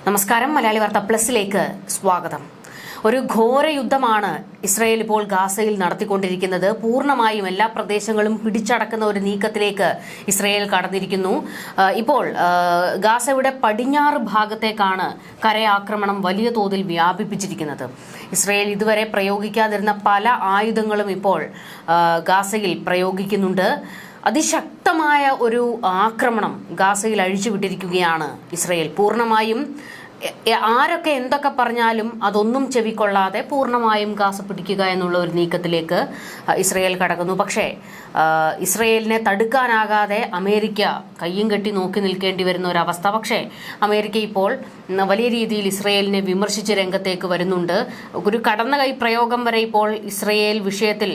നമസ്കാരം. മലയാളി വാർത്ത പ്ലസിലേക്ക് സ്വാഗതം. ഒരു ഘോര യുദ്ധമാണ് ഇസ്രായേൽ ഇപ്പോൾ ഗാസയിൽ നടത്തിക്കൊണ്ടിരിക്കുന്നത്. പൂർണ്ണമായും എല്ലാ പ്രദേശങ്ങളും പിടിച്ചടക്കുന്ന ഒരു നീക്കത്തിലേക്ക് ഇസ്രായേൽ കടന്നിരിക്കുന്നു. ഇപ്പോൾ ഗാസയുടെ പടിഞ്ഞാറ് ഭാഗത്തേക്കാണ് കരയാക്രമണം വലിയ തോതിൽ വ്യാപിപ്പിച്ചിരിക്കുന്നത്. ഇസ്രായേൽ ഇതുവരെ പ്രയോഗിക്കാതിരുന്ന പല ആയുധങ്ങളും ഇപ്പോൾ ഗാസയിൽ പ്രയോഗിക്കുന്നുണ്ട്. അതിശക്തമായ ഒരു ആക്രമണം ഗാസയിൽ അഴിച്ചുവിട്ടിരിക്കുകയാണ് ഇസ്രായേൽ. പൂർണ്ണമായും ആരൊക്കെ എന്തൊക്കെ പറഞ്ഞാലും അതൊന്നും ചെവിക്കൊള്ളാതെ പൂർണ്ണമായും ഗാസ പിടിക്കുക എന്നുള്ള ഒരു നീക്കത്തിലേക്ക് ഇസ്രായേൽ കടക്കുന്നു. പക്ഷേ ഇസ്രായേലിനെ തടുക്കാനാകാതെ അമേരിക്ക കയ്യും കെട്ടി നോക്കി നിൽക്കേണ്ടി വരുന്ന ഒരവസ്ഥ. പക്ഷേ അമേരിക്ക ഇപ്പോൾ വലിയ രീതിയിൽ ഇസ്രായേലിനെ വിമർശിച്ച് രംഗത്തേക്ക് വരുന്നുണ്ട്. ഒരു കടന്ന കൈ പ്രയോഗം വരെ ഇപ്പോൾ ഇസ്രായേൽ വിഷയത്തിൽ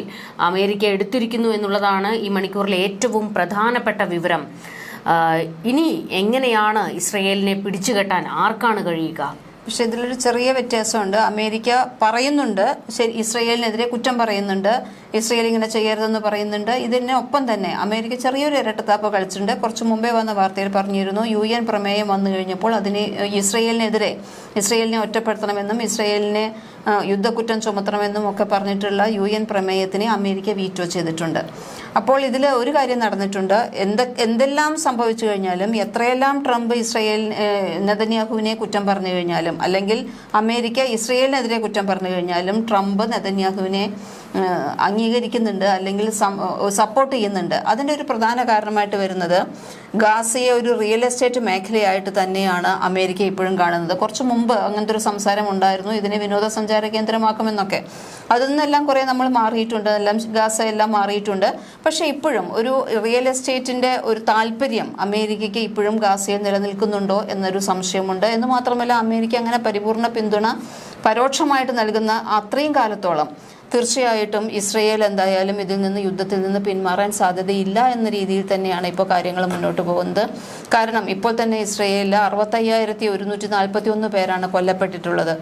അമേരിക്ക എടുത്തിരിക്കുന്നു എന്നുള്ളതാണ് ഈ മണിക്കൂറിലെ ഏറ്റവും പ്രധാനപ്പെട്ട വിവരം. ഇനി എങ്ങനെയാണ് ഇസ്രായേലിനെ പിടിച്ചുകെട്ടാൻ ആർക്കാണ് കഴിയുക? പക്ഷെ ഇതിലൊരു ചെറിയ വ്യത്യാസമുണ്ട്. അമേരിക്ക പറയുന്നുണ്ട്, ശരി, ഇസ്രായേലിനെതിരെ കുറ്റം പറയുന്നുണ്ട്, ഇസ്രായേൽ ഇങ്ങനെ ചെയ്യരുതെന്ന് പറയുന്നുണ്ട്. ഇതിന് ഒപ്പം തന്നെ അമേരിക്ക ചെറിയൊരു ഇരട്ടത്താപ്പ് കളിച്ചിട്ടുണ്ട്. കുറച്ച് മുമ്പേ വന്ന വാർത്തയിൽ പറഞ്ഞിരുന്നു, UN പ്രമേയം വന്നു കഴിഞ്ഞപ്പോൾ അതിന് ഇസ്രായേലിനെ ഒറ്റപ്പെടുത്തണമെന്നും ഇസ്രായേലിനെ യുദ്ധക്കുറ്റം ചുമത്തണമെന്നും ഒക്കെ പറഞ്ഞിട്ടുള്ള UN പ്രമേയത്തിനെ അമേരിക്ക വീറ്റോ ചെയ്തിട്ടുണ്ട്. അപ്പോൾ ഇതിൽ ഒരു കാര്യം നടന്നിട്ടുണ്ട്. എന്തെല്ലാം സംഭവിച്ചു കഴിഞ്ഞാലും, എത്രയെല്ലാം ട്രംപ് നെതന്യാഹുവിനെ കുറ്റം പറഞ്ഞു കഴിഞ്ഞാലും, അല്ലെങ്കിൽ അമേരിക്ക ഇസ്രായേലിനെതിരെ കുറ്റം പറഞ്ഞു കഴിഞ്ഞാലും, ട്രംപ് നെതന്യാഹുവിനെ അംഗീകരിക്കുന്നുണ്ട്, അല്ലെങ്കിൽ സപ്പോർട്ട് ചെയ്യുന്നുണ്ട്. അതിൻ്റെ ഒരു പ്രധാന കാരണമായിട്ട് വരുന്നത് ഗാസയെ ഒരു റിയൽ എസ്റ്റേറ്റ് മേഖലയായിട്ട് തന്നെയാണ് അമേരിക്ക ഇപ്പോഴും കാണുന്നത്. കുറച്ച് മുമ്പ് അങ്ങനത്തെ ഒരു സംസാരം ഉണ്ടായിരുന്നു, ഇതിനെ വിനോദസഞ്ചാര കേന്ദ്രമാക്കുമെന്നൊക്കെ. അതിൽ നിന്നെല്ലാം കുറേ നമ്മൾ മാറിയിട്ടുണ്ട്, ഗാസ എല്ലാം മാറിയിട്ടുണ്ട്. പക്ഷേ ഇപ്പോഴും ഒരു റിയൽ എസ്റ്റേറ്റിൻ്റെ ഒരു താല്പര്യം അമേരിക്കയ്ക്ക് ഇപ്പോഴും ഗാസയിൽ നിലനിൽക്കുന്നുണ്ടോ എന്നൊരു സംശയമുണ്ട്. എന്ന് മാത്രമല്ല, അമേരിക്ക അങ്ങനെ പരിപൂർണ പിന്തുണ പരോക്ഷമായിട്ട് നൽകുന്ന അത്രയും കാലത്തോളം തീർച്ചയായിട്ടും ഇസ്രായേൽ എന്തായാലും യുദ്ധത്തിൽ നിന്ന് പിന്മാറാൻ സാധ്യതയില്ല എന്ന രീതിയിൽ തന്നെയാണ് ഇപ്പോൾ കാര്യങ്ങൾ മുന്നോട്ട് പോകുന്നത്. കാരണം ഇപ്പോൾ തന്നെ ഇസ്രായേലിൽ 65,141 പേരാണ് കൊല്ലപ്പെട്ടിട്ടുള്ളത്.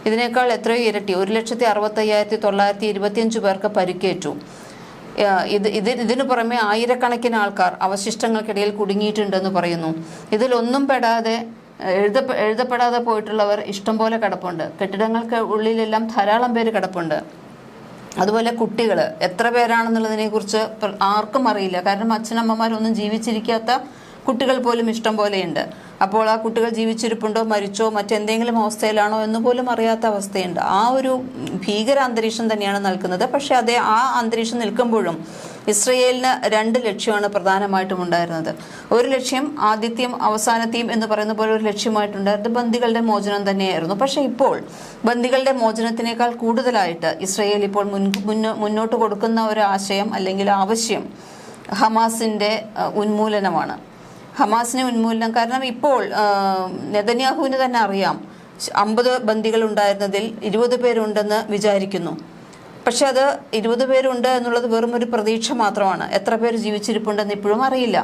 ഇതിനേക്കാൾ എത്രയോ ഇരട്ടി 1,65,925 പേർക്ക് പരിക്കേറ്റു. ഇതിനു പുറമെ ആയിരക്കണക്കിന് ആൾക്കാർ അവശിഷ്ടങ്ങൾക്കിടയിൽ കുടുങ്ങിയിട്ടുണ്ടെന്ന് പറയുന്നു. ഇതിലൊന്നും പെടാതെ എഴുതപ്പെടാതെ പോയിട്ടുള്ളവർ ഇഷ്ടംപോലെ കിടപ്പുണ്ട്. കെട്ടിടങ്ങൾക്ക് ഉള്ളിലെല്ലാം ധാരാളം പേര് കിടപ്പുണ്ട്. അതുപോലെ കുട്ടികൾ എത്ര പേരാണെന്നുള്ളതിനെ കുറിച്ച് ആർക്കും അറിയില്ല. കാരണം അച്ഛനമ്മമാരൊന്നും ജീവിച്ചിരിക്കാത്ത കുട്ടികൾ പോലും ഇഷ്ടം പോലെയുണ്ട്. അപ്പോൾ ആ കുട്ടികൾ ജീവിച്ചിരിപ്പുണ്ടോ, മരിച്ചോ, മറ്റെന്തെങ്കിലും അവസ്ഥയിലാണോ എന്ന് പോലും അറിയാത്ത അവസ്ഥയുണ്ട്. ആ ഒരു ഭീകര അന്തരീക്ഷം തന്നെയാണ് നിൽക്കുന്നത്. പക്ഷെ ആ അന്തരീക്ഷം നിൽക്കുമ്പോഴും ഇസ്രായേലിന് 2 ലക്ഷ്യമാണ് പ്രധാനമായിട്ടും ഉണ്ടായിരുന്നത്. ഒരു ലക്ഷ്യം ആദ്യത്തെയും അവസാനത്തെയും എന്ന് പറയുന്ന പോലെ ഒരു ലക്ഷ്യമായിട്ടുണ്ടായിരുന്നത് ബന്ദികളുടെ മോചനം തന്നെയായിരുന്നു. പക്ഷെ ഇപ്പോൾ ബന്ദികളുടെ മോചനത്തിനേക്കാൾ കൂടുതലായിട്ട് ഇസ്രായേൽ ഇപ്പോൾ മുന്നോട്ട് കൊടുക്കുന്ന ഒരു ആശയം അല്ലെങ്കിൽ ആവശ്യം ഹമാസിന്റെ ഉന്മൂലനമാണ്. ഹമാസിനെ ഉന്മൂലനം. കാരണം ഇപ്പോൾ നെതന്യാഹുവിന് തന്നെ അറിയാം, 50 ബന്ദികൾ ഉണ്ടായിരുന്നതിൽ 20 പേരുണ്ടെന്ന് വിചാരിക്കുന്നു. പക്ഷെ അത് 20 പേരുണ്ട് എന്നുള്ളത് വെറും ഒരു പ്രതീക്ഷ മാത്രമാണ്. എത്ര പേര് ജീവിച്ചിരിപ്പുണ്ടെന്ന് ഇപ്പോഴും അറിയില്ല.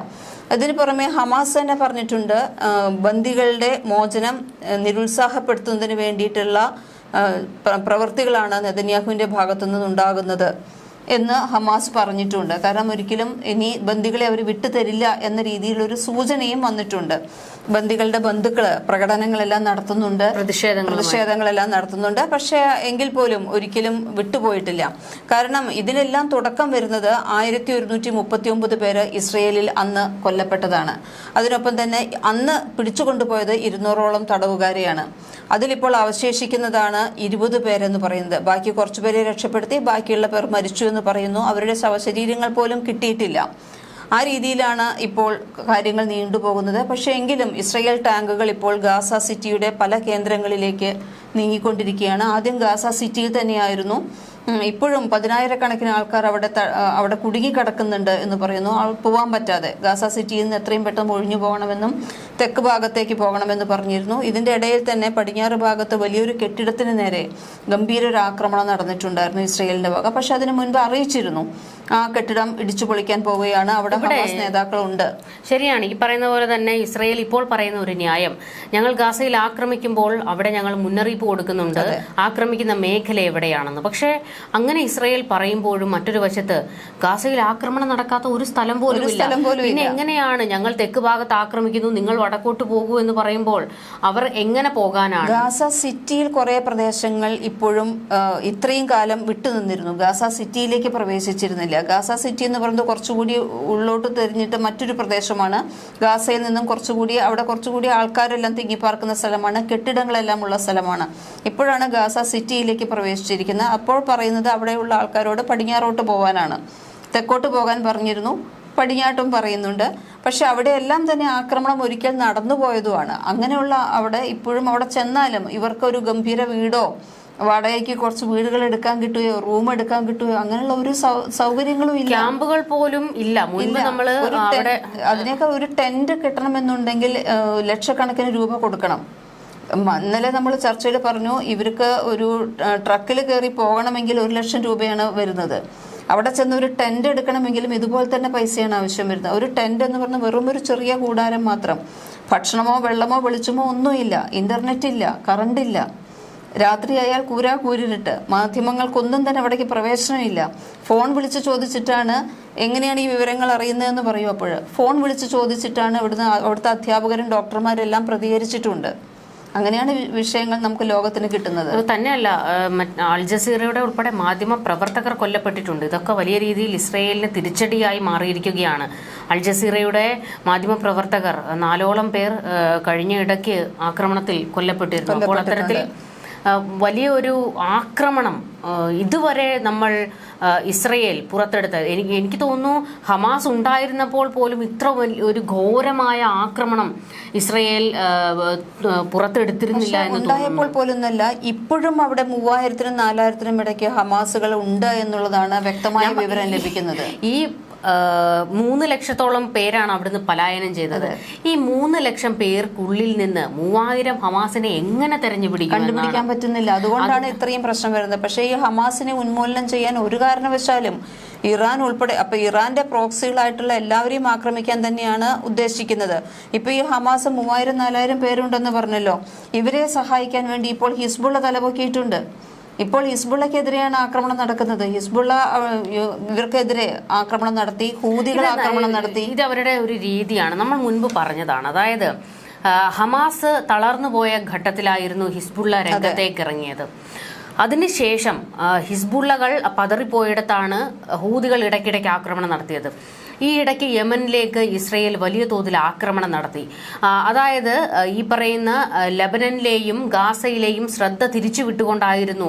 അതിന് പുറമെ ഹമാസ് തന്നെ പറഞ്ഞിട്ടുണ്ട്, ബന്ദികളുടെ മോചനം നിരുത്സാഹപ്പെടുത്തുന്നതിന് വേണ്ടിയിട്ടുള്ള പ്രവൃത്തികളാണ് നെതന്യാഹുവിൻ്റെ ഭാഗത്തുനിന്നുണ്ടാകുന്നത് എന്ന് ഹമാസ് പറഞ്ഞിട്ടുണ്ട്. കാരണം ഒരിക്കലും ഇനി ബന്ദികളെ അവർ വിട്ടുതരില്ല എന്ന രീതിയിലൊരു സൂചനയും വന്നിട്ടുണ്ട്. ബന്ദികളുടെ ബന്ധുക്കള് പ്രകടനങ്ങളെല്ലാം നടത്തുന്നുണ്ട്, പ്രതിഷേധങ്ങളെല്ലാം നടത്തുന്നുണ്ട്. പക്ഷേ എങ്കിൽ പോലും ഒരിക്കലും വിട്ടുപോയിട്ടില്ല. കാരണം ഇതിനെല്ലാം തുടക്കം വരുന്നത് 1,139 പേര് ഇസ്രയേലിൽ അന്ന് കൊല്ലപ്പെട്ടതാണ്. അതിനൊപ്പം തന്നെ അന്ന് പിടിച്ചുകൊണ്ടുപോയത് 200ഓളം തടവുകാരെയാണ്. അതിലിപ്പോൾ അവശേഷിക്കുന്നതാണ് 20 പേരെന്ന് പറയുന്നത്. ബാക്കി കുറച്ചു പേരെ രക്ഷപ്പെടുത്തി, ബാക്കിയുള്ള പേർ മരിച്ചു എന്ന് പറയുന്നു. അവരുടെ ശവശരീരങ്ങൾ പോലും കിട്ടിയിട്ടില്ല. ആ രീതിയിലാണ് ഇപ്പോൾ കാര്യങ്ങൾ നീണ്ടുപോകുന്നത്. പക്ഷേ എങ്കിലും ഇസ്രായേൽ ടാങ്കുകൾ ഇപ്പോൾ ഗാസ സിറ്റിയുടെ പല കേന്ദ്രങ്ങളിലേക്ക് നീങ്ങിക്കൊണ്ടിരിക്കുകയാണ്. ആദ്യം ഗാസ സിറ്റിയിൽ തന്നെയായിരുന്നു. ഇപ്പോഴും 10,000-കണക്കിന് ആൾക്കാർ അവിടെ കുടുങ്ങിക്കിടക്കുന്നുണ്ട് എന്ന് പറയുന്നു. പോകാൻ പറ്റാതെ ഗാസ സിറ്റിയിൽ നിന്ന് എത്രയും പെട്ടെന്ന് ഒഴിഞ്ഞു പോകണമെന്നും തെക്ക് ഭാഗത്തേക്ക് പോകണമെന്ന് പറഞ്ഞിരുന്നു. ഇതിന്റെ ഇടയിൽ തന്നെ പടിഞ്ഞാറ് ഭാഗത്ത് വലിയൊരു കെട്ടിടത്തിന് നേരെ ഗംഭീര ഒരു ആക്രമണം നടന്നിട്ടുണ്ടായിരുന്നു ഇസ്രായേലിന്റെ ഭാഗം. പക്ഷെ അതിനു മുൻപ് അറിയിച്ചിരുന്നു ആ കെട്ടിടം ഇടിച്ചു പൊളിക്കാൻ പോവുകയാണ്. അവിടെ ഹമാസ് നേതാക്കളുണ്ട്. ശരിയാണ്, ഈ പറയുന്ന പോലെ തന്നെ ഇസ്രയേൽ ഇപ്പോൾ പറയുന്ന ഒരു ന്യായം, ഞങ്ങൾ ഗാസയിൽ ആക്രമിക്കുമ്പോൾ അവിടെ ഞങ്ങൾ മുന്നറിയിപ്പ് കൊടുക്കുന്നുണ്ട് ആക്രമിക്കുന്ന മേഖല എവിടെയാണെന്ന്. പക്ഷേ അങ്ങനെ ഇസ്രയേൽ പറയുമ്പോഴും മറ്റൊരു വശത്ത് ഗാസയിൽ ആക്രമണം നടക്കാത്ത ഒരു സ്ഥലം പോലും ഇല്ല. പിന്നെ എങ്ങനെയാണ് ഞങ്ങൾ തെക്ക് ഭാഗത്ത് ആക്രമിക്കുന്നു, നിങ്ങൾ വടക്കോട്ട് പോകൂ എന്ന് പറയുമ്പോൾ അവർ എങ്ങനെ പോകാനാണ്? ഗാസ സിറ്റിയിൽ കുറെ പ്രദേശങ്ങൾ ഇപ്പോഴും ഇത്രയും കാലം വിട്ടുനിന്നിരുന്നു. ഗാസ സിറ്റിയിലേക്ക് പ്രവേശിച്ചിരുന്നില്ല. ഗാസ സിറ്റി എന്ന് പറയുന്നത് കുറച്ചുകൂടി ഉള്ളോട്ട് തിരിഞ്ഞിട്ട് മറ്റൊരു പ്രദേശമാണ്. ഗാസയിൽ നിന്നും അവിടെ കുറച്ചുകൂടി ആൾക്കാരെല്ലാം തിങ്ങിപ്പാർക്കുന്ന സ്ഥലമാണ്, കെട്ടിടങ്ങളെല്ലാം ഉള്ള സ്ഥലമാണ്. ഇപ്പോഴാണ് ഗാസ സിറ്റിയിലേക്ക് പ്രവേശിച്ചിരിക്കുന്നത്. അപ്പോൾ പറയുന്നത് അവിടെയുള്ള ആൾക്കാരോട് പടിഞ്ഞാറോട്ട് പോകാനാണ്. തെക്കോട്ട് പോകാൻ പറഞ്ഞിരുന്നു, പടിഞ്ഞാട്ടും പറയുന്നുണ്ട്. പക്ഷെ അവിടെയെല്ലാം തന്നെ ആക്രമണം ഒരിക്കൽ നടന്നുപോയതുമാണ്. അങ്ങനെയുള്ള ഇപ്പോഴും അവിടെ ചെന്നാലും ഇവർക്കൊരു ഗംഭീര വീടോ വാടകയ്ക്ക് കുറച്ച് വീടുകൾ എടുക്കാൻ കിട്ടുകയോ റൂം എടുക്കാൻ കിട്ടുകയോ അങ്ങനെയുള്ള ഒരു സൗകര്യങ്ങളും ഇല്ല. ക്യാമ്പുകൾ പോലും ഇല്ല. അതിനേക്കാൾ ഒരു ടെന്റ് കിട്ടണമെന്നുണ്ടെങ്കിൽ ലക്ഷക്കണക്കിന് രൂപ കൊടുക്കണം. ഇന്നലെ നമ്മൾ ചർച്ചയിൽ പറഞ്ഞു, ഇവർക്ക് ഒരു ട്രക്കിൽ കയറി പോകണമെങ്കിൽ 1 ലക്ഷം രൂപയാണ് വരുന്നത്. അവിടെ ചെന്ന് ഒരു ടെന്റ് എടുക്കണമെങ്കിലും ഇതുപോലെ തന്നെ പൈസയാണ് ആവശ്യം വരുന്നത്. ഒരു ടെന്റ് എന്ന് പറഞ്ഞാൽ വെറും ഒരു ചെറിയ കൂടാരം മാത്രം. ഭക്ഷണമോ വെള്ളമോ വെളിച്ചമോ ഒന്നുമില്ല, ഇന്റർനെറ്റ് ഇല്ല, കറണ്ട് ഇല്ല. രാത്രിയായാൽ കൂരിട്ട് മാധ്യമങ്ങൾക്കൊന്നും തന്നെ അവിടേക്ക് പ്രവേശനമില്ല. ഫോൺ വിളിച്ച് ചോദിച്ചിട്ടാണ് എങ്ങനെയാണ് ഈ വിവരങ്ങൾ അറിയുന്നതെന്ന് പറയും. അപ്പോൾ ഫോൺ വിളിച്ച് ചോദിച്ചിട്ടാണ് അവിടുത്തെ അധ്യാപകരും ഡോക്ടർമാരെല്ലാം പ്രതികരിച്ചിട്ടുണ്ട്. അങ്ങനെയാണ് വിഷയങ്ങൾ നമുക്ക് ലോകത്തിന് കിട്ടുന്നത്. തന്നെയല്ല, അൽ ജസീറയുടെ ഉൾപ്പെടെ മാധ്യമ പ്രവർത്തകർ കൊല്ലപ്പെട്ടിട്ടുണ്ട്. ഇതൊക്കെ വലിയ രീതിയിൽ ഇസ്രയേലിന് തിരിച്ചടിയായി മാറിയിരിക്കുകയാണ്. അൽ ജസീറയുടെ മാധ്യമ പ്രവർത്തകർ 4ഓളം പേർ കഴിഞ്ഞ ഇടയ്ക്ക് ആക്രമണത്തിൽ കൊല്ലപ്പെട്ടിരുന്നു. അപ്പോൾ അത്തരത്തിൽ വലിയൊരു ആക്രമണം ഇതുവരെ നമ്മൾ ഇസ്രയേൽ പുറത്തെടുത്തത് എനിക്ക് തോന്നുന്നു ഹമാസ് ഉണ്ടായിരുന്നപ്പോൾ പോലും ഇത്ര ഒരു ഘോരമായ ആക്രമണം ഇസ്രയേൽ പുറത്തെടുത്തിരുന്നില്ല എന്ന് ഉണ്ടായപ്പോൾ പോലുമല്ല. ഇപ്പോഴും അവിടെ 3000-നും 4000-നും ഇടയ്ക്ക് ഹമാസുകൾ ഉണ്ട് എന്നുള്ളതാണ് വ്യക്തമായ വിവരം ലഭിക്കുന്നത്. ഈ 3 ലക്ഷത്തോളം പേരാണ് അവിടുന്ന് പലായനം ചെയ്തത്. ഈ 3 ലക്ഷം പേർക്കുള്ളിൽ നിന്ന് 3000 ഹമാസിനെ എങ്ങനെ കണ്ടുപിടിക്കാൻ പറ്റുന്നില്ല. അതുകൊണ്ടാണ് ഇത്രയും പ്രശ്നം വരുന്നത്. പക്ഷേ ഈ ഹമാസിനെ ഉന്മൂലനം ചെയ്യാൻ ഒരു കാരണവശാലും ഇറാൻ ഉൾപ്പെടെ ഇറാന്റെ പ്രോക്സികളായിട്ടുള്ള എല്ലാവരെയും ആക്രമിക്കാൻ തന്നെയാണ് ഉദ്ദേശിക്കുന്നത്. ഇപ്പൊ ഈ ഹമാസ് 3000-4000 പേരുണ്ടെന്ന് പറഞ്ഞല്ലോ. ഇവരെ സഹായിക്കാൻ വേണ്ടി ഇപ്പോൾ ഹിസ്ബുള്ള തലപൊക്കിയിട്ടുണ്ട്. ഇപ്പോൾ ഹിസ്ബുള്ളക്കെതിരെയാണ് ആക്രമണം നടക്കുന്നത്. ഹിസ്ബുള്ള ഇവർക്കെതിരെ ആക്രമണം നടത്തി, ഹൂതികൾ ആക്രമണം നടത്തി. ഇത് അവരുടെ ഒരു രീതിയാണ്, നമ്മൾ മുൻപ് പറഞ്ഞതാണ്. അതായത് ഹമാസ് തളർന്നു പോയ ഘട്ടത്തിലായിരുന്നു ഹിസ്ബുള്ള രംഗത്തേക്ക് ഇറങ്ങിയത്. അതിനുശേഷം ഹിസ്ബുള്ളകൾ പതറിപ്പോയിടത്താണ് ഹൂതികൾ ഇടയ്ക്കിടയ്ക്ക് ആക്രമണം നടത്തിയത്. ഈ ഇടയ്ക്ക് യമനിലേക്ക് ഇസ്രയേൽ വലിയ തോതിൽ ആക്രമണം നടത്തി. അതായത് ഈ പറയുന്ന ലെബനനിലെയും ഗാസയിലെയും ശ്രദ്ധ തിരിച്ചുവിട്ടുകൊണ്ടായിരുന്നു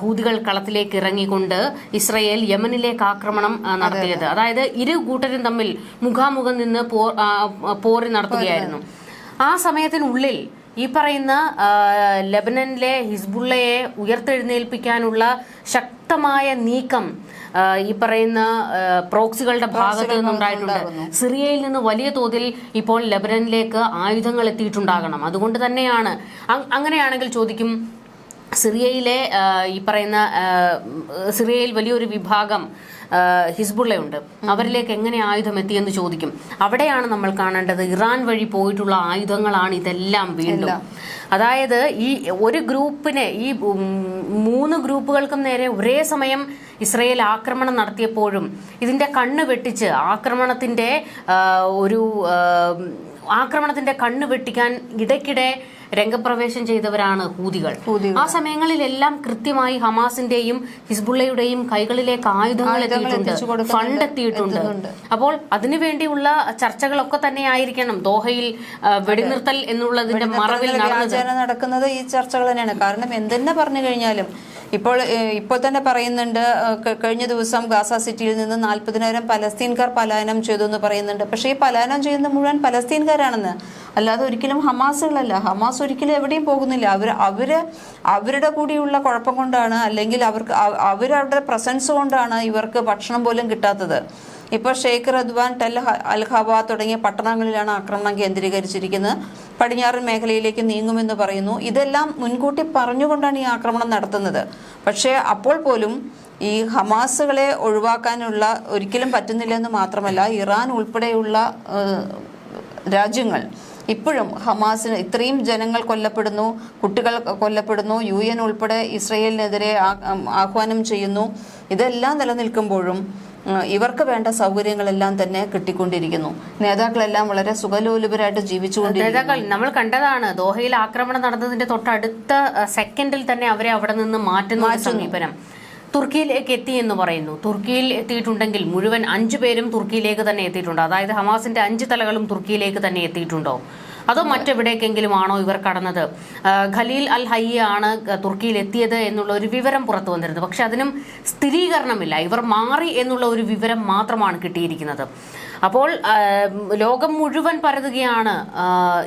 ഹൂതികൾ കളത്തിലേക്ക് ഇറങ്ങിക്കൊണ്ട് ഇസ്രയേൽ യമനിലേക്ക് ആക്രമണം നടത്തിയത്. അതായത് ഇരു കൂട്ടരും തമ്മിൽ മുഖാമുഖം നിന്ന് പോര് നടത്തുകയായിരുന്നു. ആ സമയത്തിനുള്ളിൽ ഈ പറയുന്ന ലെബനനിലെ ഹിസ്ബുള്ളയെ ഉയർത്തെഴുന്നേൽപ്പിക്കാനുള്ള ശക്തമായ നീക്കം ഈ പറയുന്ന പ്രോക്സികളുടെ ഭാഗത്ത് നിന്നുണ്ടായിട്ടുണ്ട്. സിറിയയിൽ നിന്ന് വലിയ തോതിൽ ഇപ്പോൾ ലെബനനിലേക്ക് ആയുധങ്ങൾ എത്തിയിട്ടുണ്ടാകണം. അതുകൊണ്ട് തന്നെയാണ് അങ്ങനെയാണെങ്കിൽ ചോദിക്കും, സിറിയയിലെ ഈ പറയുന്ന സിറിയയിൽ വലിയൊരു വിഭാഗം ഹിസ്ബുള്ളയുണ്ട്, അവരിലേക്ക് എങ്ങനെ ആയുധം എത്തിയെന്ന് ചോദിക്കും. അവിടെയാണ് നമ്മൾ കാണേണ്ടത് ഇറാൻ വഴി പോയിട്ടുള്ള ആയുധങ്ങളാണ് ഇതെല്ലാം വീണ്ടും. അതായത് ഈ ഒരു ഗ്രൂപ്പിനെ, ഈ 3 ഗ്രൂപ്പുകൾക്കും നേരെ ഒരേ സമയം ഇസ്രയേൽ ആക്രമണം നടത്തിയപ്പോഴും ഇതിന്റെ കണ്ണ് വെട്ടിച്ച് ആക്രമണത്തിന്റെ കണ്ണ് വെട്ടിക്കാൻ ഇടയ്ക്കിടെ രംഗപ്രവേശം ചെയ്തവരാണ് ഹൂതികൾ. ആ സമയങ്ങളിലെല്ലാം കൃത്യമായി ഹമാസിന്റെയും ഹിസ്ബുള്ളയുടെയും കൈകളിലേക്ക് ആയുധങ്ങൾ എത്തിയിട്ടുണ്ട്, ഫണ്ട് എത്തിയിട്ടുണ്ട്. അപ്പോൾ അതിനുവേണ്ടിയുള്ള ചർച്ചകളൊക്കെ തന്നെ ആയിരിക്കണം ദോഹയിൽ വെടിനിർത്തൽ എന്നുള്ളതിന്റെ മറവിൽ നടക്കുന്നത്. ഈ ചർച്ചകൾ തന്നെയാണ്. കാരണം എന്തെന്നെ പറഞ്ഞു കഴിഞ്ഞാലും ഇപ്പോൾ തന്നെ പറയുന്നുണ്ട്, കഴിഞ്ഞ ദിവസം ഗാസ സിറ്റിയിൽ നിന്ന് 40,000 പലസ്തീൻകാർ പലായനം ചെയ്തു എന്ന് പറയുന്നുണ്ട്. പക്ഷേ ഈ പലായനം ചെയ്യുന്ന മുഴുവൻ പലസ്തീൻകാരാണെന്ന്, അല്ലാതെ ഒരിക്കലും ഹമാസുകളല്ല. ഹമാസ് ഒരിക്കലും എവിടെയും പോകുന്നില്ല. അവരുടെ കൂടിയുള്ള കുഴപ്പം കൊണ്ടാണ്, അല്ലെങ്കിൽ അവരുടെ പ്രസൻസ് കൊണ്ടാണ് ഇവർക്ക് ഭക്ഷണം പോലും കിട്ടാത്തത്. ഇപ്പോൾ ഷെയ്ഖ് റദ്വാൻ, ടെൽ അൽ ഹവ തുടങ്ങിയ പട്ടണങ്ങളിലാണ് ആക്രമണം കേന്ദ്രീകരിച്ചിരിക്കുന്നത്. പടിഞ്ഞാറൻ മേഖലയിലേക്ക് നീങ്ങുമെന്ന് പറയുന്നു. ഇതെല്ലാം മുൻകൂട്ടി പറഞ്ഞുകൊണ്ടാണ് ഈ ആക്രമണം നടത്തുന്നത്. പക്ഷേ അപ്പോൾ പോലും ഈ ഹമാസുകളെ ഒഴിവാക്കാനുള്ള ഒരിക്കലും പറ്റുന്നില്ലെന്ന് മാത്രമല്ല, ഇറാൻ ഉൾപ്പെടെയുള്ള രാജ്യങ്ങൾ ഇപ്പോഴും ഹമാസിന് ഇത്രയും ജനങ്ങൾ കൊല്ലപ്പെടുന്നു, കുട്ടികൾ കൊല്ലപ്പെടുന്നു, UN ഉൾപ്പെടെ ഇസ്രയേലിനെതിരെ ആഹ്വാനം ചെയ്യുന്നു. ഇതെല്ലാം നിലനിൽക്കുമ്പോഴും ഇവർക്ക് വേണ്ട സൗകര്യങ്ങളെല്ലാം തന്നെ കിട്ടിക്കൊണ്ടിരിക്കുന്നു. നേതാക്കളെല്ലാം വളരെ സുഖലോലുപരായിട്ട് ജീവിച്ചുകൊണ്ടിരിക്കുന്നു. നമ്മൾ കണ്ടതാണ് ദോഹയിൽ ആക്രമണം നടന്നതിന്റെ തൊട്ടടുത്ത സെക്കൻഡിൽ തന്നെ അവരെ അവിടെ നിന്ന് മാറ്റുന്ന സമീപനം. തുർക്കിയിലേക്ക് എത്തി എന്ന് പറയുന്നു. തുർക്കിയിൽ എത്തിയിട്ടുണ്ടെങ്കിൽ മുഴുവൻ 5 പേരും തുർക്കിയിലേക്ക് തന്നെ എത്തിയിട്ടുണ്ടോ? അതായത് ഹമാസിന്റെ 5 തലകളും തുർക്കിയിലേക്ക് തന്നെ എത്തിയിട്ടുണ്ടോ? അതോ മറ്റെവിടേക്കെങ്കിലും ആണോ ഇവർ കടന്നത്? ഖലീൽ അൽ ഹയ്യ ആണ് തുർക്കിയിൽ എത്തിയത് എന്നുള്ള ഒരു വിവരം പുറത്തു വന്നിരുന്നു. പക്ഷെ അതിനും സ്ഥിരീകരണമില്ല. ഇവർ മാറി എന്നുള്ള ഒരു വിവരം മാത്രമാണ് കിട്ടിയിരിക്കുന്നത്. അപ്പോൾ ലോകം മുഴുവൻ പരതുകയാണ്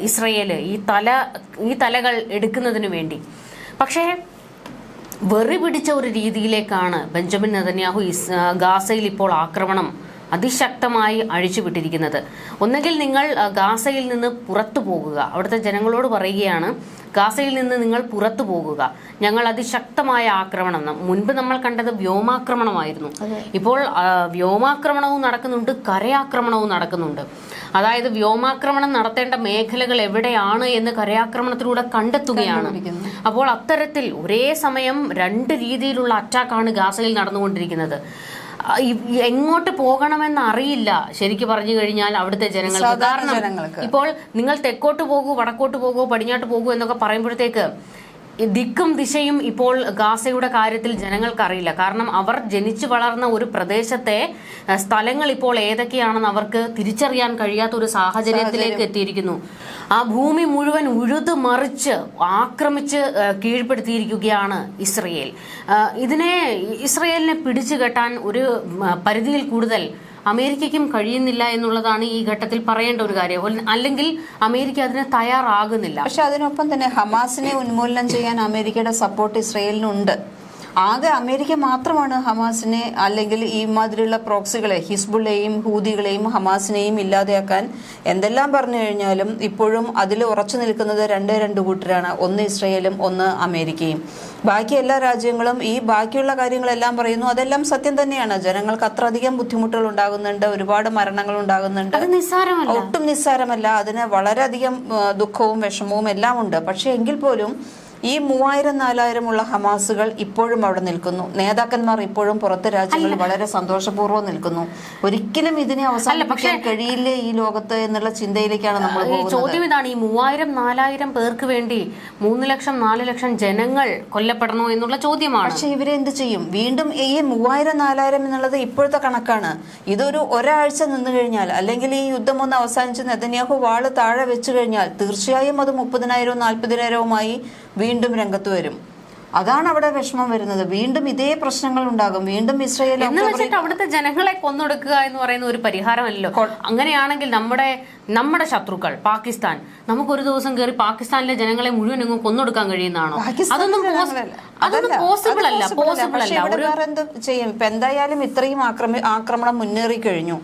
ഇസ്രയേല് ഈ തലകൾ എടുക്കുന്നതിന് വേണ്ടി. പക്ഷേ വെറി പിടിച്ച ഒരു രീതിയിലേക്കാണ് ബെഞ്ചമിൻ നെതന്യാഹു ഗാസയിൽ ഇപ്പോൾ ആക്രമണം അതിശക്തമായി അഴിച്ചുവിട്ടിരിക്കുന്നത്. ഒന്നുകിൽ നിങ്ങൾ ഗാസയിൽ നിന്ന് പുറത്തു പോകുക, അവിടുത്തെ ജനങ്ങളോട് പറയുകയാണ് ഗാസയിൽ നിന്ന് നിങ്ങൾ പുറത്തു പോകുക, ഞങ്ങൾ അതിശക്തമായ ആക്രമണം. മുൻപ് നമ്മൾ കണ്ടത് വ്യോമാക്രമണമായിരുന്നു. ഇപ്പോൾ വ്യോമാക്രമണവും നടക്കുന്നുണ്ട്, കരയാക്രമണവും നടക്കുന്നുണ്ട്. അതായത് വ്യോമാക്രമണം നടത്തേണ്ട മേഖലകൾ എവിടെയാണ് എന്ന് കരയാക്രമണത്തിലൂടെ കണ്ടെത്തുകയാണ്. അപ്പോൾ അത്തരത്തിൽ ഒരേ സമയം 2 രീതിയിലുള്ള അറ്റാക്കാണ് ഗാസയിൽ നടന്നുകൊണ്ടിരിക്കുന്നത്. എങ്ങോട്ട് പോകണമെന്ന് അറിയില്ല ശരിക്കും പറഞ്ഞു കഴിഞ്ഞാൽ അവിടുത്തെ ജനങ്ങൾക്ക്. കാരണം ഇപ്പോൾ നിങ്ങൾ തെക്കോട്ട് പോകൂ, വടക്കോട്ട് പോകൂ, പടിഞ്ഞാട്ട് പോകൂ എന്നൊക്കെ പറയുമ്പോഴത്തേക്ക് ദിക്കും ദിശയും ഇപ്പോൾ ഗാസയുടെ കാര്യത്തിൽ ജനങ്ങൾക്ക് അറിയില്ല. കാരണം അവർ ജനിച്ചു വളർന്ന ഒരു പ്രദേശത്തെ സ്ഥലങ്ങൾ ഇപ്പോൾ ഏതൊക്കെയാണെന്ന് അവർക്ക് തിരിച്ചറിയാൻ കഴിയാത്ത ഒരു സാഹചര്യത്തിലേക്ക് എത്തിയിരിക്കുന്നു. ആ ഭൂമി മുഴുവൻ ഉഴുതു മറിച്ച് ആക്രമിച്ച് കീഴ്പ്പെടുത്തിയിരിക്കുകയാണ് ഇസ്രയേൽ. ഇസ്രയേലിനെ പിടിച്ചു കെട്ടാൻ ഒരു പരിധിയിൽ കൂടുതൽ അമേരിക്കയ്ക്കും കഴിയുന്നില്ല എന്നുള്ളതാണ് ഈ ഘട്ടത്തിൽ പറയേണ്ട ഒരു കാര്യം. അല്ലെങ്കിൽ അമേരിക്ക അതിന് തയ്യാറാകുന്നില്ല. പക്ഷെ അതിനൊപ്പം തന്നെ ഹമാസിനെ ഉന്മൂലനം ചെയ്യാൻ അമേരിക്കയുടെ സപ്പോർട്ട് ഇസ്രയേലിനുണ്ട്. ആകെ അമേരിക്ക മാത്രമാണ് ഹമാസിനെ അല്ലെങ്കിൽ ഈ മാതിരിയുള്ള പ്രോക്സികളെ, ഹിസ്ബുള്ളയെയും ഹൂതികളെയും ഹമാസിനെയും ഇല്ലാതെയാക്കാൻ എന്തെല്ലാം പറഞ്ഞു കഴിഞ്ഞാലും ഇപ്പോഴും അതിൽ ഉറച്ചു നിൽക്കുന്നത് രണ്ട് കൂട്ടരാണ്. ഒന്ന് ഇസ്രയേലും ഒന്ന് അമേരിക്കയും. ബാക്കി എല്ലാ രാജ്യങ്ങളും ഈ ബാക്കിയുള്ള കാര്യങ്ങളെല്ലാം പറയുന്നു. അതെല്ലാം സത്യം തന്നെയാണ്. ജനങ്ങൾക്ക് അത്രയധികം ബുദ്ധിമുട്ടുകൾ ഉണ്ടാകുന്നുണ്ട്, ഒരുപാട് മരണങ്ങൾ ഉണ്ടാകുന്നുണ്ട്. ഒട്ടും നിസ്സാരമല്ല. അതിന് വളരെയധികം ദുഃഖവും വിഷമവും എല്ലാം ഉണ്ട്. പക്ഷെ എങ്കിൽ പോലും ഈ 3000-4000 ഉള്ള ഹമാസുകൾ ഇപ്പോഴും അവിടെ നിൽക്കുന്നു. നേതാക്കന്മാർ ഇപ്പോഴും പുറത്ത് രാജ്യങ്ങളിൽ വളരെ സന്തോഷപൂർവ്വം നിൽക്കുന്നു. ഒരിക്കലും ഇതിനെ അവസാനിപ്പിക്കാൻ കഴിയില്ലേ ഈ ലോകത്ത് എന്നുള്ള ചിന്തയിലേക്കാണ് നമ്മൾ പോകുന്നത്. ചോദ്യം ഇതാണ്, ഈ 3000-4000 പേർക്ക് വേണ്ടി 3 ലക്ഷം 4 ലക്ഷം ജനങ്ങൾ കൊല്ലപ്പെടണോ എന്നുള്ള ചോദ്യമാണ്. പക്ഷെ ഇവരെ എന്ത് ചെയ്യും? വീണ്ടും ഈ 3000-4000 എന്നുള്ളത് ഇപ്പോഴത്തെ കണക്കാണ്. ഇതൊരു ഒരാഴ്ച നിന്നു കഴിഞ്ഞാൽ അല്ലെങ്കിൽ ഈ യുദ്ധം ഒന്ന് അവസാനിച്ച് നെതന്യാഹു വാള് താഴെ വെച്ചു കഴിഞ്ഞാൽ തീർച്ചയായും അത് 30,000-40,000-മായി വീണ്ടും രംഗത്ത് വരും. അതാണ് അവിടെ വിഷമം വരുന്നത്. വീണ്ടും ഇതേ പ്രശ്നങ്ങൾ ഉണ്ടാകും. വീണ്ടും ഇസ്രയേൽ അവിടുത്തെ ജനങ്ങളെ കൊന്നൊടുക്കുക എന്ന് പറയുന്ന ഒരു പരിഹാരമല്ലല്ലോ. അങ്ങനെയാണെങ്കിൽ നമ്മുടെ ശത്രുക്കൾ പാകിസ്ഥാൻ, നമുക്കൊരു ദിവസം കയറി പാകിസ്ഥാനിലെ ജനങ്ങളെ മുഴുവൻ അങ്ങ് കൊന്നൊടുക്കാൻ കഴിയുന്നതാണോ? അതൊന്നും പോസിബിൾ അല്ല. എന്ത് ചെയ്യും? ഇപ്പൊ എന്തായാലും ഇത്രയും ആക്രമണം മുന്നേറി കഴിഞ്ഞു.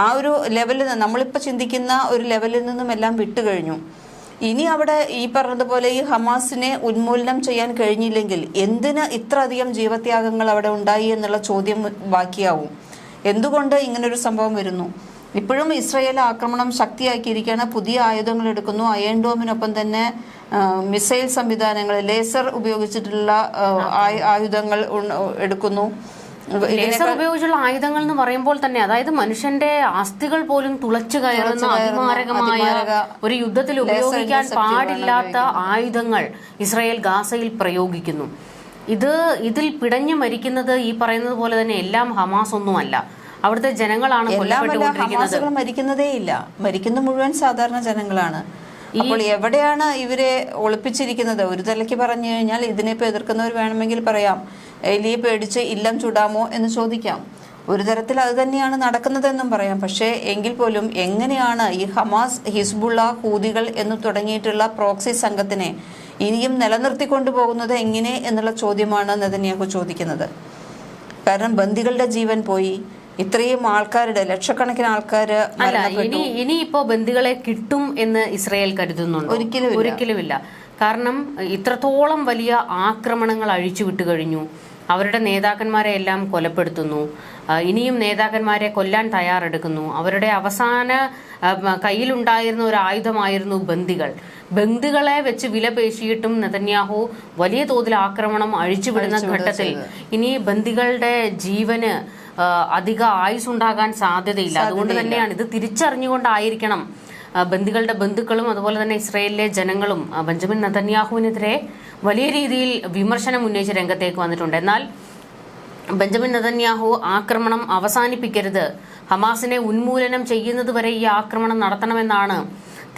ആ ഒരു ലെവലിൽ നമ്മളിപ്പോ ചിന്തിക്കുന്ന ഒരു ലെവലിൽ നിന്നും എല്ലാം വിട്ടുകഴിഞ്ഞു. ഇനി അവിടെ ഈ പറഞ്ഞതുപോലെ ഈ ഹമാസിനെ ഉന്മൂലനം ചെയ്യാൻ കഴിഞ്ഞില്ലെങ്കിൽ എന്തിന് ഇത്ര അധികം ജീവത്യാഗങ്ങൾ അവിടെ ഉണ്ടായി എന്നുള്ള ചോദ്യം ബാക്കിയാവും. എന്തുകൊണ്ട് ഇങ്ങനൊരു സംഭവം വരുന്നു? ഇപ്പോഴും ഇസ്രയേൽ ആക്രമണം ശക്തിയാക്കിയിരിക്കുകയാണ്. പുതിയ ആയുധങ്ങൾ എടുക്കുന്നു. അയൺ ഡോമിനൊപ്പം തന്നെ മിസൈൽ സംവിധാനങ്ങൾ, ലേസർ ഉപയോഗിച്ചിട്ടുള്ള ആയുധങ്ങൾ എടുക്കുന്നു. ലേസർ ഉപയോഗിച്ചുള്ള ആയുധങ്ങൾ എന്ന് പറയുമ്പോൾ തന്നെ അതായത് മനുഷ്യന്റെ അസ്ഥികൾ പോലും തുളച്ചു കയറുന്ന അതിമാരകമായ ഒരു യുദ്ധത്തിൽ ഉപയോഗിക്കാൻ പാടില്ലാത്ത ആയുധങ്ങൾ ഇസ്രായേൽ ഗാസയിൽ പ്രയോഗിക്കുന്നു. ഇതിൽ പിടഞ്ഞു മരിക്കുന്നത് ഈ പറയുന്നത് പോലെ തന്നെ എല്ലാം ഹമാസ് ഒന്നുമല്ല, അവിടുത്തെ ജനങ്ങളാണ് കൊല്ലപ്പെട്ടുകൊണ്ടിരിക്കുന്നത്. മരിക്കുന്നതേ ഇല്ല, മരിക്കുന്ന മുഴുവൻ സാധാരണ ജനങ്ങളാണ്. അപ്പോൾ എവിടെയാണ് ഇവരെ ഒളിപ്പിച്ചിരിക്കുന്നത്? ഒരു തലയ്ക്ക് പറഞ്ഞു കഴിഞ്ഞാൽ ഇതിനിപ്പോ എതിർക്കുന്നവർ വേണമെങ്കിൽ പറയാം, എലിയെ പേടിച്ച് ഇല്ലം ചുടാമോ എന്ന് ചോദിക്കാം. ഒരു തരത്തിൽ അത് തന്നെയാണ് നടക്കുന്നതെന്നും പറയാം. പക്ഷേ എങ്കിൽ പോലും എങ്ങനെയാണ് ഈ ഹമാസ്, ഹിസ്ബുള്ള, ഹൂതികൾ എന്ന് തുടങ്ങിയിട്ടുള്ള പ്രോക്സി സംഘത്തിനെ ഇനിയും നിലനിർത്തിക്കൊണ്ടു പോകുന്നത് എങ്ങനെ എന്നുള്ള ചോദ്യമാണ് നെതന്യാഹു ചോദിക്കുന്നത്. കാരണം ബന്ദികളുടെ ജീവൻ പോയി, ഇത്രയും ആൾക്കാരുടെ ലക്ഷക്കണക്കിന് ആൾക്കാര് ഇനിയിപ്പോ ബന്ദികളെ കിട്ടും എന്ന് ഇസ്രായേൽ കരുതുന്നുണ്ടോ? ഒരിക്കലുമില്ല. കാരണം ഇത്രത്തോളം വലിയ ആക്രമണങ്ങൾ അഴിച്ചുവിട്ടു കഴിഞ്ഞു. അവരുടെ നേതാക്കന്മാരെ എല്ലാം കൊലപ്പെടുത്തുന്നു. ഇനിയും നേതാക്കന്മാരെ കൊല്ലാൻ തയ്യാറെടുക്കുന്നു. അവരുടെ അവസാന കയ്യിലുണ്ടായിരുന്ന ഒരു ആയുധമായിരുന്നു ബന്ദികളെ വെച്ച് വില പേശിയിട്ടും നെതന്യാഹു വലിയ തോതിൽ ആക്രമണം അഴിച്ചുവിടുന്ന ഘട്ടത്തിൽ ഇനി ബന്ദികളുടെ ജീവന് അധിക ആയുസ് ഉണ്ടാകാൻ സാധ്യതയില്ല. അതുകൊണ്ട് തന്നെയാണ് ഇത് തിരിച്ചറിഞ്ഞുകൊണ്ടായിരിക്കണം ബന്ദികളുടെ ബന്ധുക്കളും അതുപോലെ തന്നെ ഇസ്രയേലിലെ ജനങ്ങളും ബെഞ്ചമിൻ നെതന്യാഹുവിനെതിരെ വലിയ രീതിയിൽ വിമർശനം ഉന്നയിച്ച് രംഗത്തേക്ക് വന്നിട്ടുണ്ട്. എന്നാൽ ബെഞ്ചമിൻ നെതന്യാഹു ആക്രമണം അവസാനിപ്പിക്കരുത്, ഹമാസിനെ ഉന്മൂലനം ചെയ്യുന്നതുവരെ ഈ ആക്രമണം നടത്തണമെന്നാണ്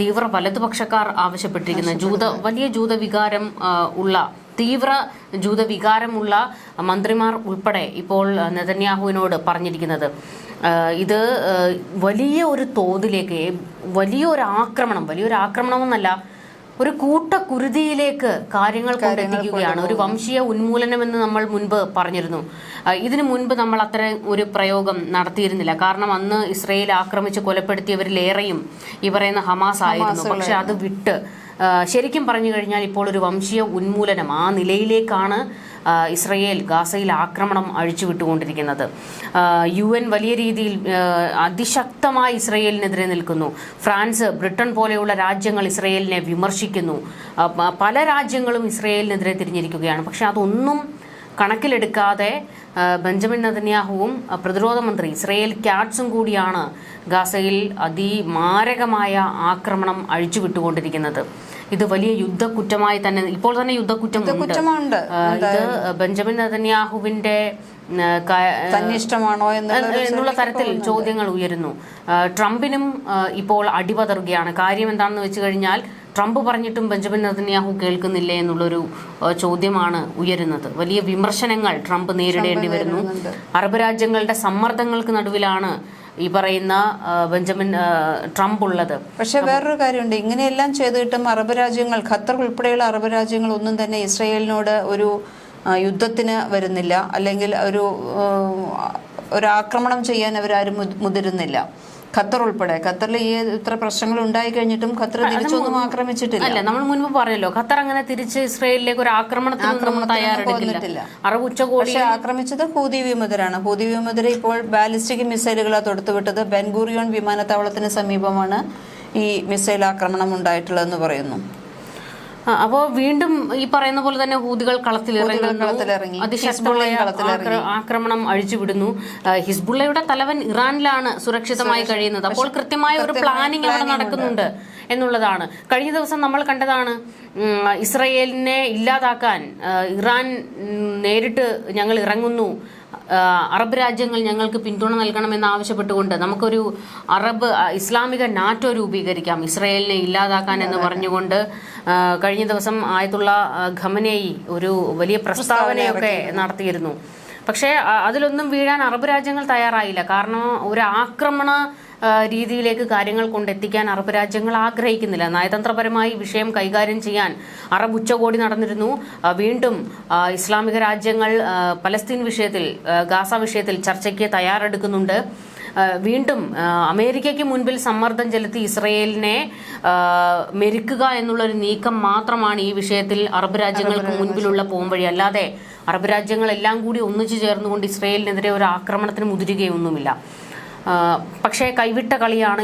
തീവ്ര വലതുപക്ഷക്കാർ ആവശ്യപ്പെട്ടിരിക്കുന്നത്. വലിയ ജൂതവികാരം ഉള്ള തീവ്ര ജൂതവികാരമുള്ള മന്ത്രിമാർ ഉൾപ്പെടെ ഇപ്പോൾ നെതന്യാഹുവിനോട് പറഞ്ഞിരിക്കുന്നത് ഇത് വലിയ ഒരു തോതിലേക്ക് വലിയൊരു ആക്രമണമെന്നല്ല, ഒരു കൂട്ടക്കുരുതിയിലേക്ക് കാര്യങ്ങൾ കൊണ്ടെത്തിക്കുകയാണ്. ഒരു വംശീയ ഉന്മൂലനം എന്ന് നമ്മൾ മുൻപ് പറഞ്ഞിരുന്നു. ഇതിനു മുൻപ് നമ്മൾ അത്തരം ഒരു പ്രയോഗം നടത്തിയിരുന്നില്ല. കാരണം അന്ന് ഇസ്രയേൽ ആക്രമിച്ച് കൊലപ്പെടുത്തിയവരിലേറെയും ഈ പറയുന്ന ഹമാസ് ആയിരുന്നു. പക്ഷെ അത് വിട്ട് ശരിക്കും പറഞ്ഞു കഴിഞ്ഞാൽ ഇപ്പോൾ ഒരു വംശീയ ഉന്മൂലനം ആ നിലയിലേക്കാണ് ഇസ്രയേൽ ഗാസയിൽ ആക്രമണം അഴിച്ചുവിട്ടുകൊണ്ടിരിക്കുന്നത്. UN വലിയ രീതിയിൽ അതിശക്തമായി ഇസ്രയേലിനെതിരെ നിൽക്കുന്നു. ഫ്രാൻസ്, ബ്രിട്ടൻ പോലെയുള്ള രാജ്യങ്ങൾ ഇസ്രയേലിനെ വിമർശിക്കുന്നു. പല രാജ്യങ്ങളും ഇസ്രയേലിനെതിരെ തിരിഞ്ഞിരിക്കുകയാണ്. പക്ഷെ അതൊന്നും കണക്കിലെടുക്കാതെ ബെഞ്ചമിൻ നെതന്യാഹുവും പ്രതിരോധ മന്ത്രി ഇസ്രയേൽ കാറ്റ്സും കൂടിയാണ് ഗാസയിൽ അതിമാരകമായ ആക്രമണം അഴിച്ചുവിട്ടുകൊണ്ടിരിക്കുന്നത്. ഇത് വലിയ യുദ്ധക്കുറ്റമായി തന്നെ ഇപ്പോൾ തന്നെ യുദ്ധക്കുറ്റമുണ്ട്. ഇത് ബെഞ്ചമിൻ നെതന്യാഹുവിന്റെ തന്നിഷ്ടമാണോ എന്നുള്ള തരത്തിൽ ചോദ്യങ്ങൾ ഉയരുന്നു. ട്രംപിനും ഇപ്പോൾ അടിപതറുകയാണ്. കാര്യം എന്താണെന്ന് വെച്ച് കഴിഞ്ഞാൽ ട്രംപ് പറഞ്ഞിട്ടും ബെഞ്ചമിൻ നെതന്യാഹു കേൾക്കുന്നില്ലേ എന്നുള്ളൊരു ചോദ്യമാണ് ഉയരുന്നത്. വലിയ വിമർശനങ്ങൾ ട്രംപ് നേരിടേണ്ടി വരുന്നു. അറബ് രാജ്യങ്ങളുടെ സമ്മർദ്ദങ്ങൾക്ക് നടുവിലാണ് ഈ പറയുന്ന ബെഞ്ചമിൻ ട്രംപ് ഉള്ളത്. പക്ഷെ വേറൊരു കാര്യമുണ്ട്, ഇങ്ങനെയെല്ലാം ചെയ്തിട്ടും അറബ് രാജ്യങ്ങൾ, ഖത്തർ ഉൾപ്പെടെയുള്ള അറബ് രാജ്യങ്ങൾ ഒന്നും തന്നെ ഇസ്രയേലിനോട് ഒരു യുദ്ധത്തിന് വരുന്നില്ല, അല്ലെങ്കിൽ ഒരു ആക്രമണം ചെയ്യാൻ അവരാരും മുതിരുന്നില്ല. ഖത്തർ ഉൾപ്പെടെ, ഖത്തറിൽ ഈ ഇത്ര പ്രശ്നങ്ങൾ ഉണ്ടായി കഴിഞ്ഞിട്ടും ഖത്തർ തിരിച്ചൊന്നും ആക്രമിച്ചിട്ടില്ല. അല്ല, നമ്മൾ മുൻപ് പറഞ്ഞല്ലോ, ഖത്തർ അങ്ങനെ തിരിച്ച് ഇസ്രയേലിലേക്ക് ഒരു ആക്രമണത്തിന് തയ്യാറെടുക്കില്ല. അറബ് ഉച്ചകോടി ആക്രമിച്ചത് ഹൂതി വിമതരാണ്. ഹൂതി വിമതരെ ഇപ്പോൾ ബാലിസ്റ്റിക് മിസൈലുകളാണ് തൊടുത്തുവിട്ടത്. ബെൻഗൂറിയോൺ വിമാനത്താവളത്തിന് സമീപമാണ് ഈ മിസൈൽ ആക്രമണം ഉണ്ടായിട്ടുള്ളതെന്ന് പറയുന്നു. അപ്പോൾ വീണ്ടും ഈ പറയുന്ന പോലെ തന്നെ ഹൂതികൾ കളത്തിലിറങ്ങി അതിശക്തമായ ആക്രമണം അഴിച്ചുവിടുന്നു. ഹിസ്ബുള്ളയുടെ തലവൻ ഇറാനിലാണ് സുരക്ഷിതമായി കഴിയുന്നത്. അപ്പോൾ കൃത്യമായ ഒരു പ്ലാനിങ് അവിടെ നടക്കുന്നുണ്ട് എന്നുള്ളതാണ്. കഴിഞ്ഞ ദിവസം നമ്മൾ കണ്ടതാണ്, ഇസ്രയേലിനെ ഇല്ലാതാക്കാൻ ഇറാൻ നേരിട്ട് ഞങ്ങൾ ഇറങ്ങുന്നു, അറബ് രാജ്യങ്ങൾ ഞങ്ങൾക്ക് പിന്തുണ നൽകണമെന്ന് ആവശ്യപ്പെട്ടുകൊണ്ട് നമുക്കൊരു ഇസ്ലാമിക നാറ്റോ രൂപീകരിക്കാം ഇസ്രയേലിനെ ഇല്ലാതാക്കാൻ എന്ന് പറഞ്ഞുകൊണ്ട് കഴിഞ്ഞ ദിവസം ആയത്തുള്ള ഖമനേയി ഒരു വലിയ പ്രസ്താവനയൊക്കെ നടത്തിയിരുന്നു. പക്ഷേ അതിലൊന്നും വീഴാൻ അറബ് രാജ്യങ്ങൾ തയ്യാറായില്ല. കാരണം ഒരു ആക്രമണ രീതിയിലേക്ക് കാര്യങ്ങൾ കൊണ്ടെത്തിക്കാൻ അറബ് രാജ്യങ്ങൾ ആഗ്രഹിക്കുന്നില്ല. നയതന്ത്രപരമായി വിഷയം കൈകാര്യം ചെയ്യാൻ അറബ് ഉച്ചകോടി നടന്നിരുന്നു. വീണ്ടും ഇസ്ലാമിക രാജ്യങ്ങൾ പലസ്തീൻ വിഷയത്തിൽ, ഗാസ വിഷയത്തിൽ ചർച്ചയ്ക്ക് തയ്യാറെടുക്കുന്നുണ്ട്. വീണ്ടും അമേരിക്കയ്ക്ക് മുൻപിൽ സമ്മർദ്ദം ചെലുത്തി ഇസ്രയേലിനെ മെരുക്കുക എന്നുള്ളൊരു നീക്കം മാത്രമാണ് ഈ വിഷയത്തിൽ അറബ് രാജ്യങ്ങൾക്ക് മുൻപിലുള്ള പോംവഴി. അല്ലാതെ അറബ് രാജ്യങ്ങളെല്ലാം കൂടി ഒന്നിച്ചു ചേർന്നുകൊണ്ട് ഇസ്രയേലിനെതിരെ ഒരു ആക്രമണത്തിന് മുതിരുകയൊന്നുമില്ല. പക്ഷേ കൈവിട്ട കളിയാണ്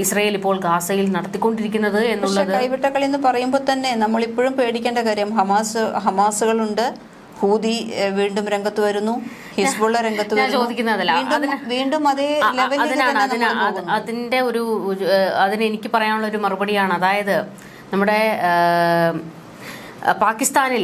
ഇസ്രയേൽ ഇപ്പോൾ ഗാസയിൽ നടത്തിക്കൊണ്ടിരിക്കുന്നത് എന്നുള്ളത്. കൈവിട്ട കളി എന്ന് പറയുമ്പോൾ തന്നെ നമ്മളിപ്പോഴും പേടിക്കേണ്ട കാര്യം, ഹമാസുകളുണ്ട്, ഹൂതി വീണ്ടും രംഗത്ത് വരുന്നു, ഹിസ്ബുള്ള രംഗത്ത് വരുന്നു. വീണ്ടും അതേ അതിന്റെ ഒരു അതിനെനിക്ക് പറയാനുള്ള ഒരു മറുപടിയാണ്. അതായത് നമ്മുടെ പാകിസ്ഥാനിൽ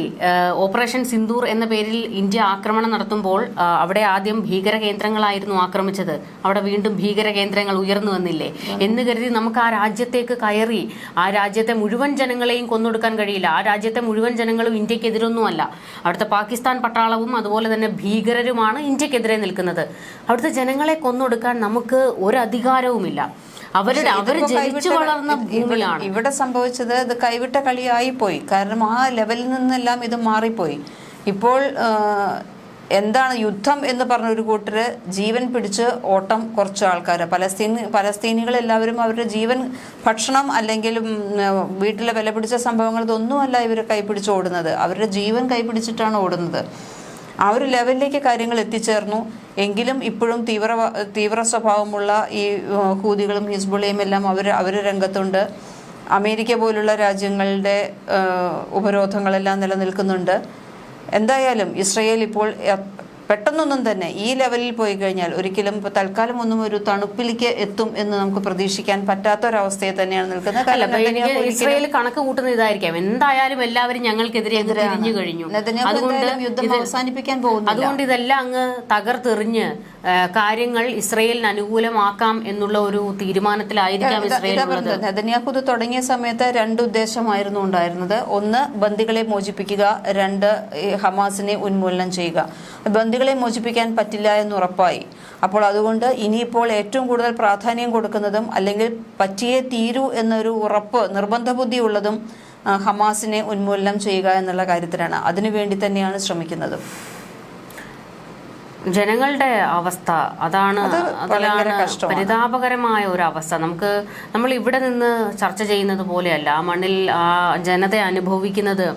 ഓപ്പറേഷൻ സിന്ദൂർ എന്ന പേരിൽ ഇന്ത്യ ആക്രമണം നടത്തുമ്പോൾ അവിടെ ആദ്യം ഭീകര കേന്ദ്രങ്ങളായിരുന്നു ആക്രമിച്ചത്. അവിടെ വീണ്ടും ഭീകര കേന്ദ്രങ്ങൾ ഉയർന്നു വന്നില്ലേ എന്ന് കരുതി നമുക്ക് ആ രാജ്യത്തേക്ക് കയറി ആ രാജ്യത്തെ മുഴുവൻ ജനങ്ങളെയും കൊന്നൊടുക്കാൻ കഴിയില്ല. ആ രാജ്യത്തെ മുഴുവൻ ജനങ്ങളും ഇന്ത്യക്കെതിരൊന്നുമല്ല. അവിടുത്തെ പാകിസ്ഥാൻ പട്ടാളവും അതുപോലെ തന്നെ ഭീകരരുമാണ് ഇന്ത്യക്കെതിരെ നിൽക്കുന്നത്. അവിടുത്തെ ജനങ്ങളെ കൊന്നൊടുക്കാൻ നമുക്ക് ഒരു അധികാരവുമില്ല. അവർ ജനിച്ചു വളർന്ന ഭൂമിയാണ്. ഇവിടെ സംഭവിച്ചത് ഇത് കൈവിട്ട കളിയായി പോയി. കാരണം ആ ലെവലിൽ നിന്നെല്ലാം ഇത് മാറിപ്പോയി. ഇപ്പോൾ എന്താണ് യുദ്ധം എന്ന് പറഞ്ഞൊരു കൂട്ടര് ജീവൻ പിടിച്ച് ഓട്ടം കുറച്ച് ആൾക്കാർ, പലസ്തീനികൾ എല്ലാവരും അവരുടെ ജീവൻ, ഭക്ഷണം അല്ലെങ്കിൽ വീട്ടിലെ വില പിടിച്ച സംഭവങ്ങൾ ഇതൊന്നുമല്ല ഇവർ കൈപിടിച്ച് ഓടുന്നത്. അവരുടെ ജീവൻ കൈപിടിച്ചിട്ടാണ് ഓടുന്നത്. ആ ഒരു ലെവലിലേക്ക് കാര്യങ്ങൾ എത്തിച്ചേർന്നു. എങ്കിലും ഇപ്പോഴും തീവ്ര സ്വഭാവമുള്ള ഈ ഹൂതികളും ഹിസ്ബുള്ളയും എല്ലാം അവർ രംഗത്തുണ്ട്. അമേരിക്ക പോലുള്ള രാജ്യങ്ങളുടെ ഉപരോധങ്ങളെല്ലാം നിലനിൽക്കുന്നുണ്ട്. എന്തായാലും ഇസ്രയേൽ ഇപ്പോൾ പെട്ടെന്നൊന്നും തന്നെ ഈ ലെവലിൽ പോയി കഴിഞ്ഞാൽ ഒരിക്കലും തൽക്കാലം ഒന്നും ഒരു തണുപ്പിലേക്ക് എത്തും എന്ന് നമുക്ക് പ്രതീക്ഷിക്കാൻ പറ്റാത്തൊരവസ്ഥയെ തന്നെയാണ് നിൽക്കുന്നത്. ഇസ്രയേൽ കണക്ക് കൂട്ടുന്ന ഇതായിരിക്കാം, എന്തായാലും എല്ലാവരും ഞങ്ങൾക്കെതിരെ തിരിഞ്ഞു കഴിഞ്ഞു, യുദ്ധം അവസാനിപ്പിക്കാൻ പോകുന്നു. അതുകൊണ്ട് ഇതെല്ലാം അങ്ങ് തകർത്തെറിഞ്ഞ് കാര്യങ്ങൾ ഇസ്രയേലിന് അനുകൂലമാക്കാം എന്നുള്ള ഒരു തീരുമാനത്തിലായിരിക്കാം ഇസ്രയേൽ. നെതന്യാഹു തുടങ്ങിയ സമയത്ത് 2 ഉദ്ദേശമായിരുന്നു ഉണ്ടായിരുന്നത്. ഒന്ന്, ബന്ദികളെ മോചിപ്പിക്കുക. 2, ഹമാസിനെ ഉന്മൂലനം ചെയ്യുക. ബന്ദികളെ മോചിപ്പിക്കാൻ പറ്റില്ല എന്ന് ഉറപ്പായി. അപ്പോൾ അതുകൊണ്ട് ഇനിയിപ്പോൾ ഏറ്റവും കൂടുതൽ പ്രാധാന്യം കൊടുക്കുന്നതും അല്ലെങ്കിൽ പറ്റിയേ തീരൂ എന്നൊരു ഉറപ്പ്, നിർബന്ധ ബുദ്ധി ഉള്ളതും ഹമാസിനെ ഉന്മൂലനം ചെയ്യുക എന്നുള്ള കാര്യത്തിലാണ്. അതിനുവേണ്ടി തന്നെയാണ് ശ്രമിക്കുന്നത്. ജനങ്ങളുടെ അവസ്ഥ അതാണ് പരിതാപകരമായ ഒരു അവസ്ഥ. നമ്മൾ ഇവിടെ നിന്ന് ചർച്ച ചെയ്യുന്നത് പോലെയല്ല, ആ മണ്ണിൽ ആ ജനത അനുഭവിക്കുന്നത്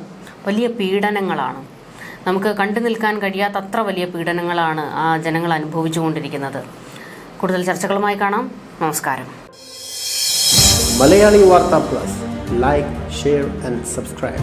വലിയ പീഡനങ്ങളാണ്. നമുക്ക് കണ്ടു നിൽക്കാൻ കഴിയാത്തത്ര വലിയ പീഡനങ്ങളാണ് ആ ജനങ്ങൾ അനുഭവിച്ചുകൊണ്ടിരിക്കുന്നത്. കൂടുതൽ ചർച്ചകളുമായി കാണാം. നമസ്കാരം. മലയാളി വാർത്ത plus, like, share and subscribe.